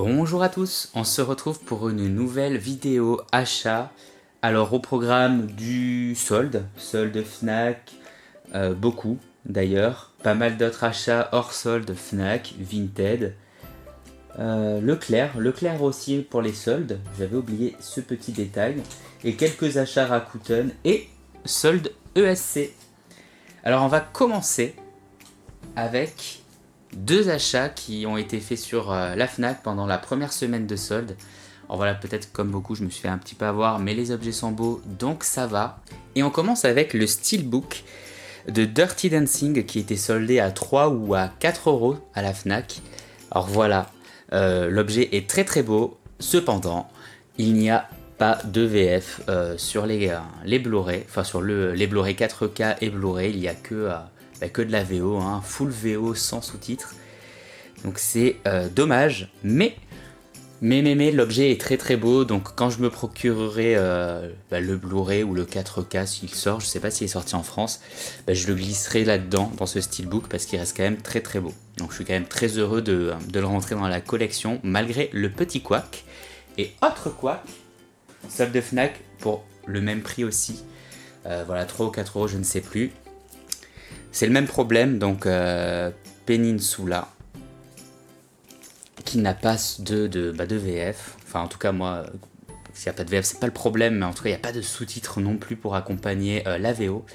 Bonjour à tous, on se retrouve pour une nouvelle vidéo achat. Alors au programme du solde Fnac, beaucoup d'ailleurs, pas mal d'autres achats hors solde Fnac, Vinted, Leclerc aussi pour les soldes, j'avais oublié ce petit détail, et quelques achats Rakuten et solde ESC. Alors on va commencer avec deux achats qui ont été faits sur la Fnac pendant la première semaine de solde. Alors voilà, peut-être comme beaucoup, je me suis fait un petit peu avoir, mais les objets sont beaux, donc ça va. Et on commence avec le Steelbook de Dirty Dancing qui était soldé à 3 ou à 4 euros à la Fnac. Alors voilà, l'objet est très très beau, cependant, il n'y a pas de VF sur les Blu-ray, enfin sur les Blu-ray 4K et Blu-ray, il n'y a que de la VO, full VO sans sous-titres. Donc c'est dommage, mais l'objet est très très beau, donc quand je me procurerai le Blu-ray ou le 4K s'il sort, je sais pas s'il est sorti en France, je le glisserai là-dedans, dans ce Steelbook, parce qu'il reste quand même très très beau. Donc je suis quand même très heureux de le rentrer dans la collection, malgré le petit couac. Et autre couac, solde de Fnac pour le même prix aussi, voilà 3 ou 4 euros, je ne sais plus. C'est le même problème, donc Peninsula, qui n'a pas de VF. Enfin, en tout cas, moi, s'il n'y a pas de VF, c'est pas le problème, mais en tout cas, il n'y a pas de sous-titres non plus pour accompagner la VO.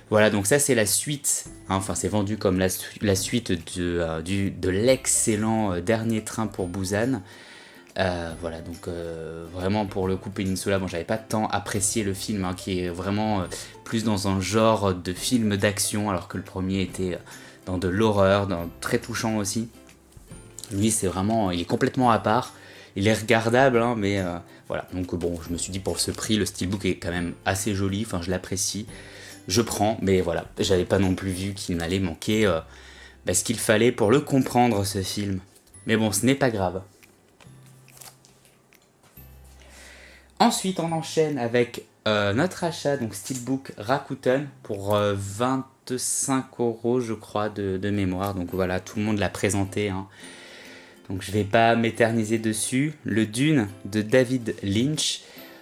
Voilà, donc ça, c'est la suite. Enfin, c'est vendu comme la suite de l'excellent Dernier Train pour Busan. Voilà, donc vraiment pour le coup Peninsula, bon j'avais pas tant apprécié le film qui est vraiment plus dans un genre de film d'action alors que le premier était dans de l'horreur, très touchant aussi. Lui c'est vraiment, il est complètement à part, il est regardable mais voilà, donc bon je me suis dit pour ce prix le Steelbook est quand même assez joli, enfin je l'apprécie, je prends, mais voilà, j'avais pas non plus vu qu'il m'allait manquer ce qu'il fallait pour le comprendre ce film. Mais bon ce n'est pas grave. Ensuite, on enchaîne avec notre achat, donc Steelbook Rakuten, pour 25 euros, je crois, de mémoire. Donc voilà, tout le monde l'a présenté. Donc je vais pas m'éterniser dessus. Le Dune de David Lynch.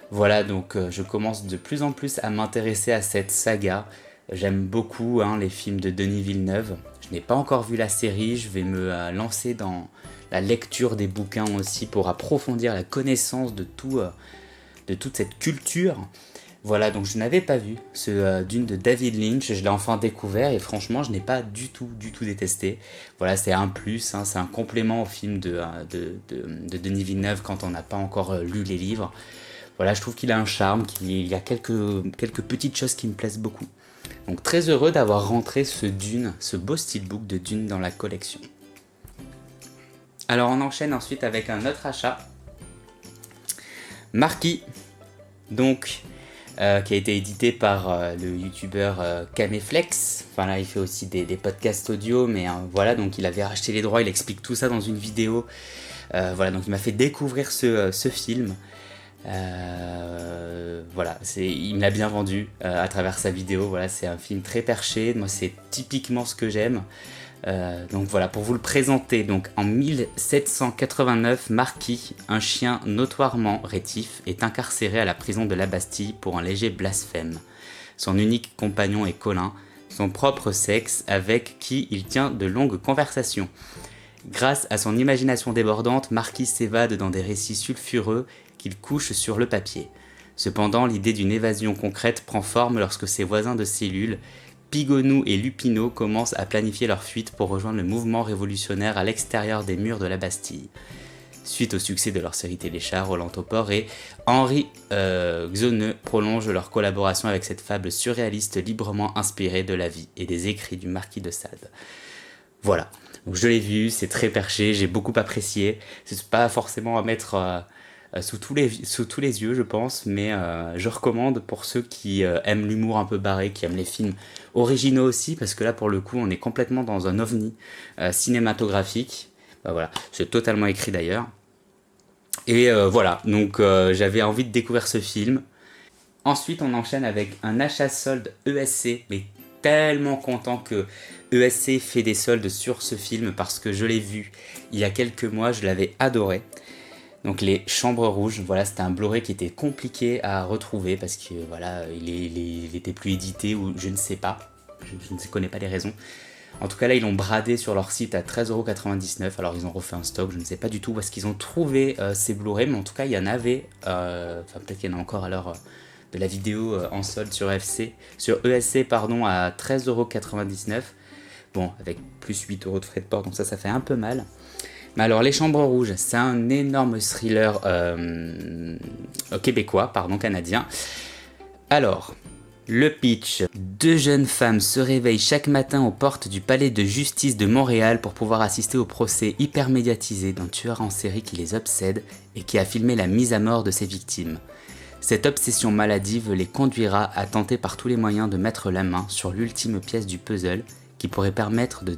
Voilà, donc je commence de plus en plus à m'intéresser à cette saga. J'aime beaucoup les films de Denis Villeneuve. Je n'ai pas encore vu la série, je vais me lancer dans la lecture des bouquins aussi pour approfondir la connaissance de toute cette culture. Voilà, donc je n'avais pas vu ce Dune de David Lynch, je l'ai enfin découvert et franchement je n'ai pas du tout détesté. Voilà, c'est un plus, c'est un complément au film de Denis Villeneuve quand on n'a pas encore lu les livres. Voilà, je trouve qu'il a un charme, qu'il y a quelques petites choses qui me plaisent beaucoup. Donc très heureux d'avoir rentré ce beau steelbook de Dune dans la collection. Alors on enchaîne ensuite avec un autre achat. Marquis, donc, qui a été édité par le youtubeur Kameflex. Enfin là, il fait aussi des podcasts audio, mais voilà, donc il avait racheté les droits, il explique tout ça dans une vidéo. Voilà, donc il m'a fait découvrir ce film. Voilà, il me l'a bien vendu à travers sa vidéo. Voilà, c'est un film très perché, moi c'est typiquement ce que j'aime. Donc voilà, pour vous le présenter, donc en 1789, Marquis, un chien notoirement rétif, est incarcéré à la prison de la Bastille pour un léger blasphème. Son unique compagnon est Colin, son propre sexe, avec qui il tient de longues conversations. Grâce à son imagination débordante, Marquis s'évade dans des récits sulfureux qu'il couche sur le papier. Cependant, l'idée d'une évasion concrète prend forme lorsque ses voisins de cellule, Pigonou et Lupineau, commencent à planifier leur fuite pour rejoindre le mouvement révolutionnaire à l'extérieur des murs de la Bastille. Suite au succès de leur série téléchat, Roland Topor et Henri Xeneux prolongent leur collaboration avec cette fable surréaliste librement inspirée de la vie et des écrits du marquis de Sade. Voilà, donc je l'ai vu, c'est très perché, j'ai beaucoup apprécié. C'est pas forcément à mettre sous tous les yeux, je pense, mais je recommande pour ceux qui aiment l'humour un peu barré, qui aiment les films originaux aussi, parce que là, pour le coup, on est complètement dans un ovni cinématographique. Voilà, c'est totalement écrit d'ailleurs. Et voilà, donc j'avais envie de découvrir ce film. Ensuite, on enchaîne avec un achat solde ESC, mais tellement content que ESC fait des soldes sur ce film parce que je l'ai vu il y a quelques mois, je l'avais adoré. Donc les Chambres Rouges, voilà, c'était un Blu-ray qui était compliqué à retrouver parce que voilà, il était plus édité ou je ne sais pas, je ne connais pas les raisons. En tout cas là ils l'ont bradé sur leur site à 13,99€, alors ils ont refait un stock, je ne sais pas du tout parce qu'ils ont trouvé ces Blu-ray, mais en tout cas il y en avait, enfin peut-être qu'il y en a encore à l'heure de la vidéo en solde sur ESC pardon, à 13,99€. Bon, avec plus 8€ de frais de port, donc ça fait un peu mal. Mais alors, Les Chambres Rouges, c'est un énorme thriller québécois, pardon, canadien. Alors, le pitch. 2 jeunes femmes se réveillent chaque matin aux portes du palais de justice de Montréal pour pouvoir assister au procès hyper médiatisé d'un tueur en série qui les obsède et qui a filmé la mise à mort de ses victimes. Cette obsession maladive les conduira à tenter par tous les moyens de mettre la main sur l'ultime pièce du puzzle qui pourrait permettre de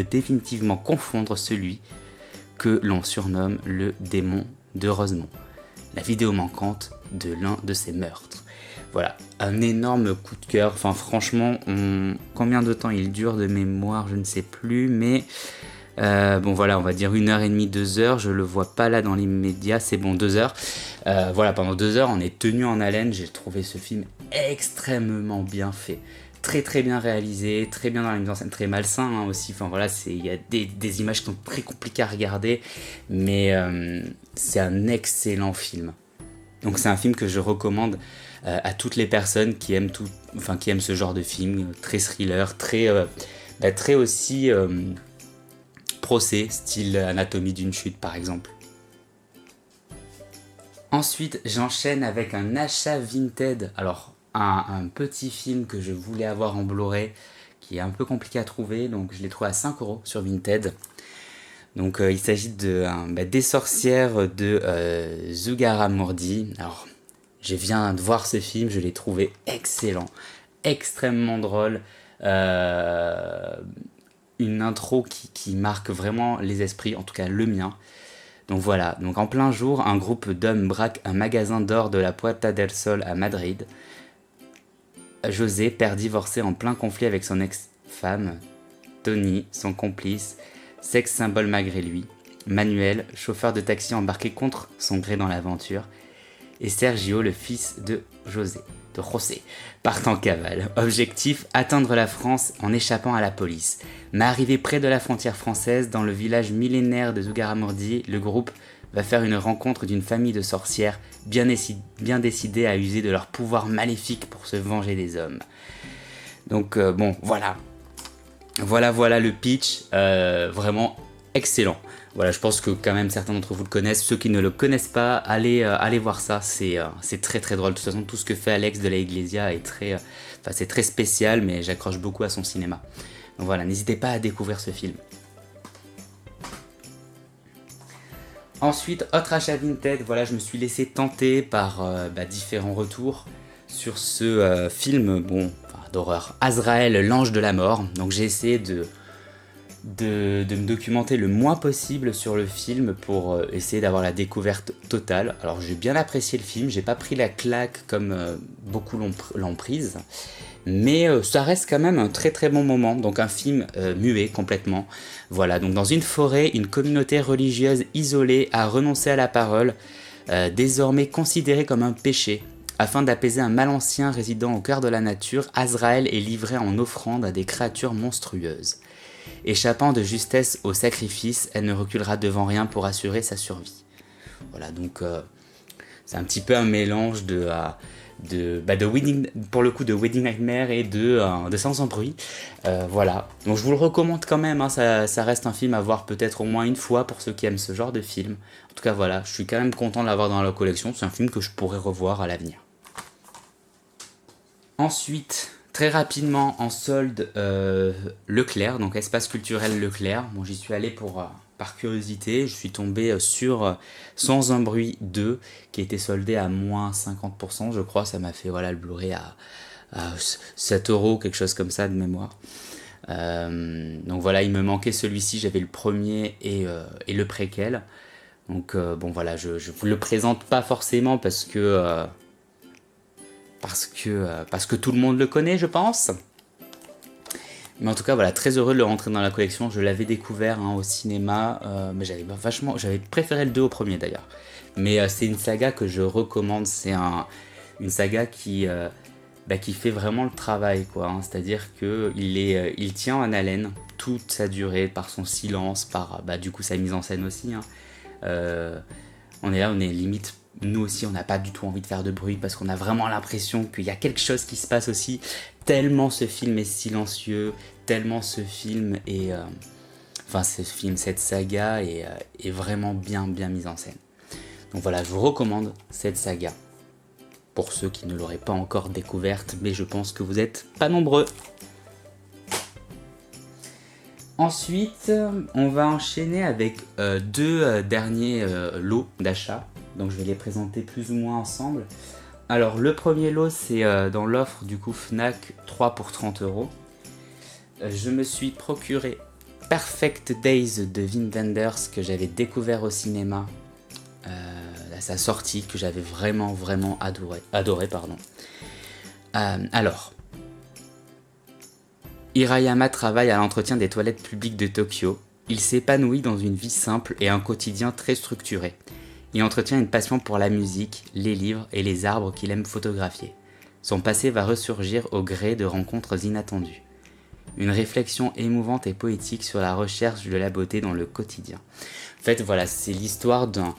définitivement confondre celui que l'on surnomme le démon de Rosemont, la vidéo manquante de l'un de ces meurtres. Voilà, un énorme coup de cœur, enfin franchement, combien de temps il dure de mémoire, je ne sais plus, mais bon voilà, on va dire 1h30, 2h, je le vois pas là dans l'immédiat, c'est bon 2h. Voilà, pendant 2h on est tenu en haleine, j'ai trouvé ce film extrêmement bien fait. Très très bien réalisé, très bien dans la mise en scène, très malsain hein, aussi. Enfin voilà, il y a des images qui sont très compliquées à regarder, mais c'est un excellent film. Donc c'est un film que je recommande à toutes les personnes qui aiment qui aiment ce genre de film, très thriller, très aussi procès, style Anatomie d'une chute par exemple. Ensuite, j'enchaîne avec un achat Vinted. Alors, un petit film que je voulais avoir en Blu-ray, qui est un peu compliqué à trouver, donc je l'ai trouvé à 5€ sur Vinted. Donc, il s'agit des sorcières de Zugarramurdi. Alors, je viens de voir ce film, je l'ai trouvé excellent, extrêmement drôle. Une intro qui marque vraiment les esprits, en tout cas le mien. Donc voilà, donc en plein jour, un groupe d'hommes braque un magasin d'or de la Puerta del Sol à Madrid. José, père divorcé en plein conflit avec son ex-femme, Tony, son complice, sexe symbole malgré lui, Manuel, chauffeur de taxi embarqué contre son gré dans l'aventure, et Sergio, le fils de José, partent en cavale. Objectif, atteindre la France en échappant à la police. Mais arrivé près de la frontière française, dans le village millénaire de Zugarramurdi, le groupe va faire une rencontre d'une famille de sorcières bien décidées à user de leur pouvoir maléfique pour se venger des hommes. Donc bon, voilà. Voilà le pitch, vraiment excellent. Voilà, je pense que quand même certains d'entre vous le connaissent. Ceux qui ne le connaissent pas, allez voir ça, c'est très très drôle. De toute façon, tout ce que fait Alex de la Iglesia est c'est très spécial, mais j'accroche beaucoup à son cinéma. Donc voilà, n'hésitez pas à découvrir ce film. Ensuite, autre achat Vinted, voilà, je me suis laissé tenter par différents retours sur ce film d'horreur, Azrael, l'ange de la mort. Donc j'ai essayé de me documenter le moins possible sur le film pour essayer d'avoir la découverte totale. Alors j'ai bien apprécié le film, j'ai pas pris la claque comme beaucoup l'ont prise, mais ça reste quand même un très très bon moment. Donc un film muet complètement. Voilà, donc dans une forêt, une communauté religieuse isolée a renoncé à la parole, désormais considérée comme un péché. Afin d'apaiser un mal ancien résidant au cœur de la nature, Azrael est livré en offrande à des créatures monstrueuses. Échappant de justesse au sacrifice, elle ne reculera devant rien pour assurer sa survie. Voilà, donc c'est un petit peu un mélange de Wedding Nightmare et de Sans Embrouille. Voilà, donc je vous le recommande quand même, hein, ça reste un film à voir peut-être au moins une fois pour ceux qui aiment ce genre de film. En tout cas voilà, je suis quand même content de l'avoir dans la collection, c'est un film que je pourrais revoir à l'avenir. Ensuite, très rapidement en solde, Leclerc, donc espace culturel Leclerc. Bon, j'y suis allé par curiosité, je suis tombé sur Sans un bruit 2 qui était soldé à moins 50%, je crois. Ça m'a fait le Blu-ray à 7€, quelque chose comme ça de mémoire. Donc voilà, il me manquait celui-ci, j'avais le premier et le préquel. Donc bon voilà, je vous le présente pas forcément parce que tout le monde le connaît, je pense. Mais en tout cas, voilà, très heureux de le rentrer dans la collection. Je l'avais découvert au cinéma, mais j'avais préféré le 2 au premier d'ailleurs. Mais c'est une saga que je recommande. Une saga qui fait vraiment le travail, quoi. C'est-à-dire que il tient en haleine toute sa durée par son silence, par du coup sa mise en scène aussi. On est là, on est limite. Nous aussi, on n'a pas du tout envie de faire de bruit parce qu'on a vraiment l'impression qu'il y a quelque chose qui se passe aussi. Tellement ce film est silencieux, tellement ce film est. Cette saga est vraiment bien mise en scène. Donc voilà, je vous recommande cette saga. Pour ceux qui ne l'auraient pas encore découverte, mais je pense que vous n'êtes pas nombreux. Ensuite, on va enchaîner avec deux derniers lots d'achat. Donc je vais les présenter plus ou moins ensemble. Alors le premier lot, c'est dans l'offre du coup Fnac 3 pour 30 €. Je me suis procuré Perfect Days de Wim Wenders que j'avais découvert au cinéma à sa sortie, que j'avais vraiment adoré. Alors, Hirayama travaille à l'entretien des toilettes publiques de Tokyo. Il s'épanouit dans une vie simple et un quotidien très structuré. Il entretient une passion pour la musique, les livres et les arbres qu'il aime photographier. Son passé va ressurgir au gré de rencontres inattendues. Une réflexion émouvante et poétique sur la recherche de la beauté dans le quotidien. En fait, voilà, c'est l'histoire d'un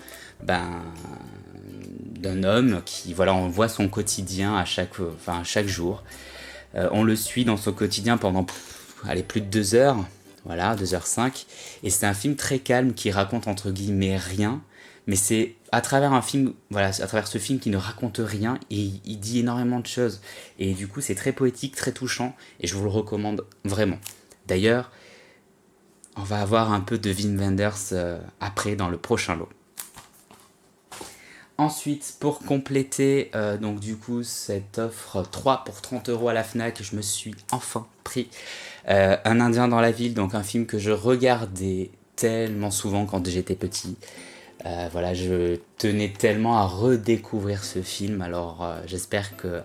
homme qui, voilà, on voit son quotidien à chaque jour. On le suit dans son quotidien pendant plus de 2 heures, voilà, 2h05. Et c'est un film très calme qui raconte entre guillemets rien. Mais c'est à travers un film, voilà, à travers ce film qui ne raconte rien, et il dit énormément de choses. Et du coup, c'est très poétique, très touchant, et je vous le recommande vraiment. D'ailleurs, on va avoir un peu de Wim Wenders après dans le prochain lot. Ensuite, pour compléter donc du coup cette offre 3 pour 30 € à la Fnac, je me suis enfin pris Un Indien dans la ville, donc un film que je regardais tellement souvent quand j'étais petit. Voilà, je tenais tellement à redécouvrir ce film, alors j'espère que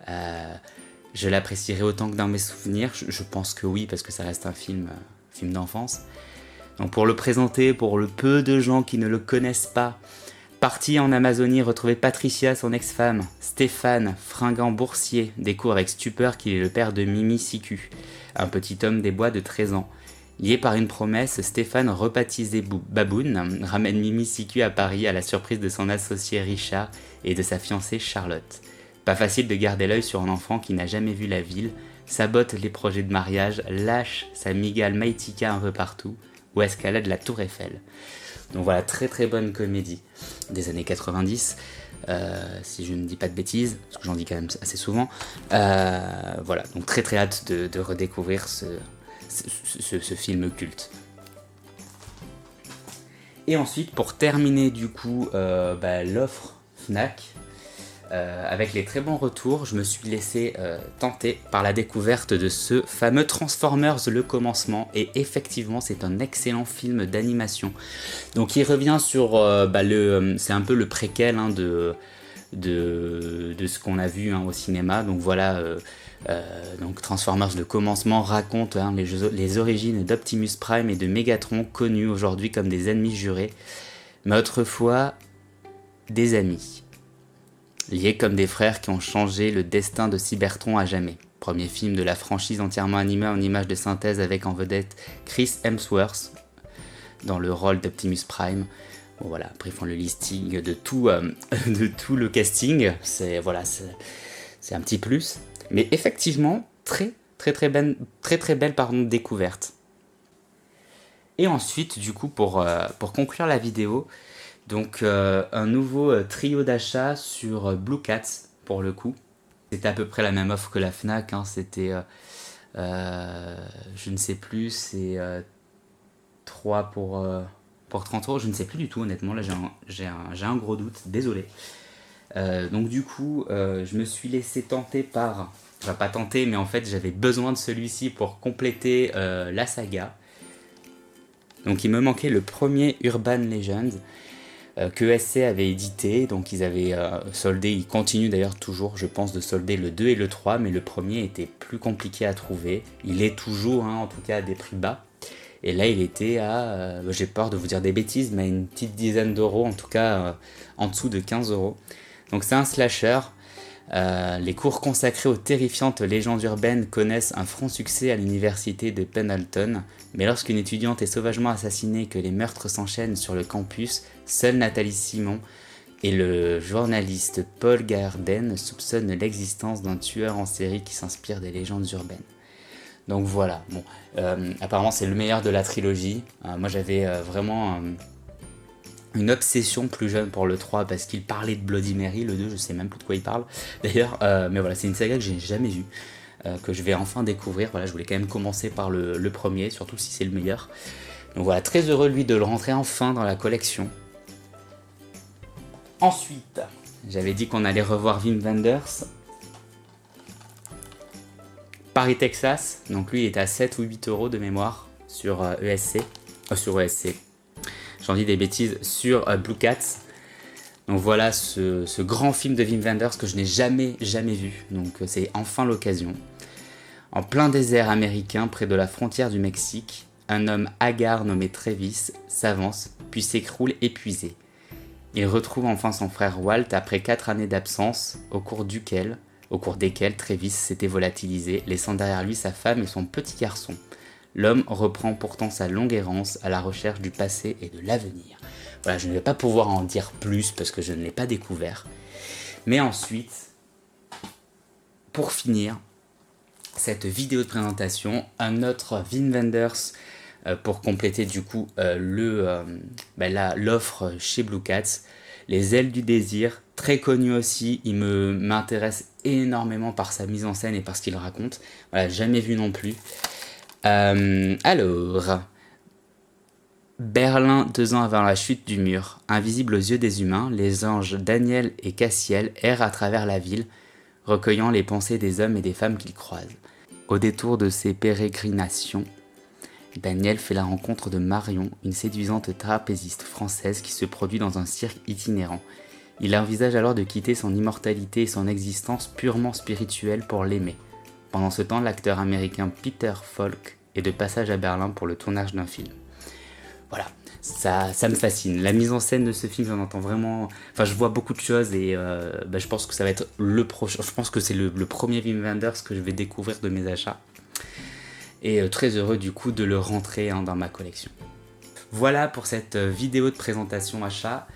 je l'apprécierai autant que dans mes souvenirs. Je pense que oui, parce que ça reste un film d'enfance. Donc pour le présenter, pour le peu de gens qui ne le connaissent pas, parti en Amazonie retrouver Patricia, son ex-femme. Stéphane, fringant boursier, découvre avec stupeur qu'il est le père de Mimi Siku, un petit homme des bois de 13 ans. Lié par une promesse, Stéphane, rebaptisé Baboun, ramène Mimi Siku à Paris à la surprise de son associé Richard et de sa fiancée Charlotte. Pas facile de garder l'œil sur un enfant qui n'a jamais vu la ville, sabote les projets de mariage, lâche sa migale Maïtika un peu partout, ou escalade la tour Eiffel. Donc voilà, très très bonne comédie des années 90, si je ne dis pas de bêtises, parce que j'en dis quand même assez souvent. Voilà, donc très très hâte de redécouvrir ce film culte. Et ensuite, pour terminer du coup l'offre Fnac, avec les très bons retours, je me suis laissé tenter par la découverte de ce fameux Transformers Le Commencement, et effectivement c'est un excellent film d'animation. Donc il revient sur c'est un peu le préquel de ce qu'on a vu au cinéma. Donc voilà, donc Transformers Le Commencement raconte les origines d'Optimus Prime et de Megatron, connus aujourd'hui comme des ennemis jurés, mais autrefois des amis. Liés comme des frères qui ont changé le destin de Cybertron à jamais. Premier film de la franchise entièrement animé en images de synthèse avec en vedette Chris Hemsworth dans le rôle d'Optimus Prime. Bon, voilà, après ils font le listing de tout le casting. C'est un petit plus. Mais effectivement, très belle découverte. Et ensuite, du coup, pour conclure la vidéo, donc un nouveau trio d'achat sur Blue Cats pour le coup. C'était à peu près la même offre que la Fnac, c'était je ne sais plus, c'est 3 pour 30 €, je ne sais plus du tout honnêtement, là j'ai un gros doute, désolé. Donc du coup je me suis laissé tenter pas tenter, mais en fait j'avais besoin de celui-ci pour compléter la saga. Donc il me manquait le premier Urban Legends. que ESC avait édité, donc ils avaient soldé, ils continuent d'ailleurs toujours, je pense, de solder le 2 et le 3, mais le premier était plus compliqué à trouver. Il est toujours, hein, en tout cas, à des prix bas. Et là, il était à, j'ai peur de vous dire des bêtises, mais une petite dizaine d'euros, en tout cas en dessous de 15 euros. Donc c'est un slasher. Les cours consacrés aux terrifiantes légendes urbaines connaissent un franc succès à l'université de Pendleton, mais lorsqu'une étudiante est sauvagement assassinée et que les meurtres s'enchaînent sur le campus, seule Nathalie Simon et le journaliste Paul Garden soupçonnent l'existence d'un tueur en série qui s'inspire des légendes urbaines. Donc voilà, bon, apparemment c'est le meilleur de la trilogie. Moi j'avais vraiment une obsession plus jeune pour le 3 parce qu'il parlait de Bloody Mary, le 2 je sais même plus de quoi il parle d'ailleurs, mais voilà, c'est une saga que j'ai jamais vue, que je vais enfin découvrir. Voilà, je voulais quand même commencer par le premier, surtout si c'est le meilleur. Donc voilà, très heureux lui de le rentrer enfin dans la collection. Ensuite, j'avais dit qu'on allait revoir Wim Wenders. Paris, Texas, donc lui il est à 7 ou 8 euros de mémoire sur ESC, sur ESC, j'en dis des bêtises, sur Blue Cats. Donc voilà ce grand film de Wim Wenders que je n'ai jamais vu, donc c'est enfin l'occasion. En plein désert américain, près de la frontière du Mexique, un homme hagard nommé Travis s'avance, puis s'écroule épuisé. Il retrouve enfin son frère Walt après 4 années d'absence, au cours desquelles Travis s'était volatilisé, laissant derrière lui sa femme et son petit garçon. L'homme reprend pourtant sa longue errance à la recherche du passé et de l'avenir. Voilà, je ne vais pas pouvoir en dire plus parce que je ne l'ai pas découvert. Mais ensuite, pour finir cette vidéo de présentation, un autre Wim Wenders pour compléter du coup l'offre chez Blue Cats. Les ailes du désir, très connu aussi, il m'intéresse énormément par sa mise en scène et par ce qu'il raconte. Voilà, jamais vu non plus. Alors, Berlin, 2 ans avant la chute du mur, invisibles aux yeux des humains, les anges Daniel et Cassiel errent à travers la ville, recueillant les pensées des hommes et des femmes qu'ils croisent. Au détour de ces pérégrinations, Daniel fait la rencontre de Marion, une séduisante trapéziste française qui se produit dans un cirque itinérant. Il envisage alors de quitter son immortalité et son existence purement spirituelle pour l'aimer. Pendant ce temps, l'acteur américain Peter Falk est de passage à Berlin pour le tournage d'un film. Voilà, ça me fascine. La mise en scène de ce film, j'en entends vraiment... Enfin, je vois beaucoup de choses et je pense que ça va être le prochain... Je pense que c'est le premier Wim Wenders que je vais découvrir de mes achats. Et très heureux du coup de le rentrer dans ma collection. Voilà pour cette vidéo de présentation achat.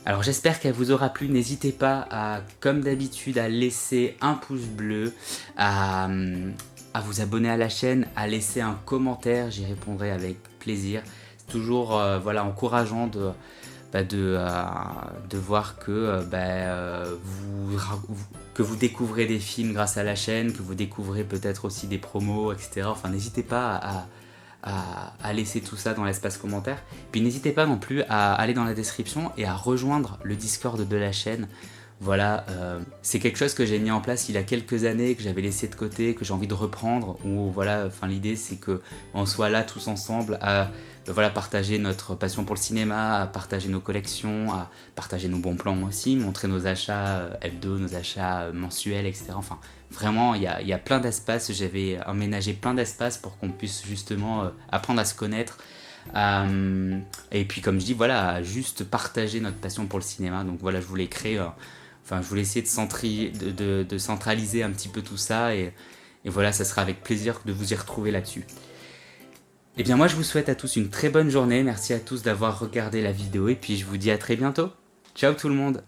Alors j'espère qu'elle vous aura plu, n'hésitez pas à, comme d'habitude, à laisser un pouce bleu, à vous abonner à la chaîne, à laisser un commentaire, j'y répondrai avec plaisir. C'est toujours encourageant de voir que vous découvrez des films grâce à la chaîne, que vous découvrez peut-être aussi des promos, etc. Enfin, n'hésitez pas à laisser tout ça dans l'espace commentaire. Puis n'hésitez pas non plus à aller dans la description et à rejoindre le Discord de la chaîne. Voilà, c'est quelque chose que j'ai mis en place il y a quelques années, que j'avais laissé de côté, que j'ai envie de reprendre. Où voilà, enfin l'idée c'est que on soit là tous ensemble à partager notre passion pour le cinéma, à partager nos collections, à partager nos bons plans aussi, montrer nos achats hebdo, nos achats mensuels, etc. Enfin, vraiment, il y a plein d'espaces. J'avais aménagé plein d'espaces pour qu'on puisse justement apprendre à se connaître. Et puis comme je dis, voilà, à juste partager notre passion pour le cinéma. Donc voilà, je voulais créer... je voulais essayer de centraliser un petit peu tout ça. Et voilà, ça sera avec plaisir de vous y retrouver là-dessus. Et bien moi je vous souhaite à tous une très bonne journée, merci à tous d'avoir regardé la vidéo et puis je vous dis à très bientôt. Ciao tout le monde!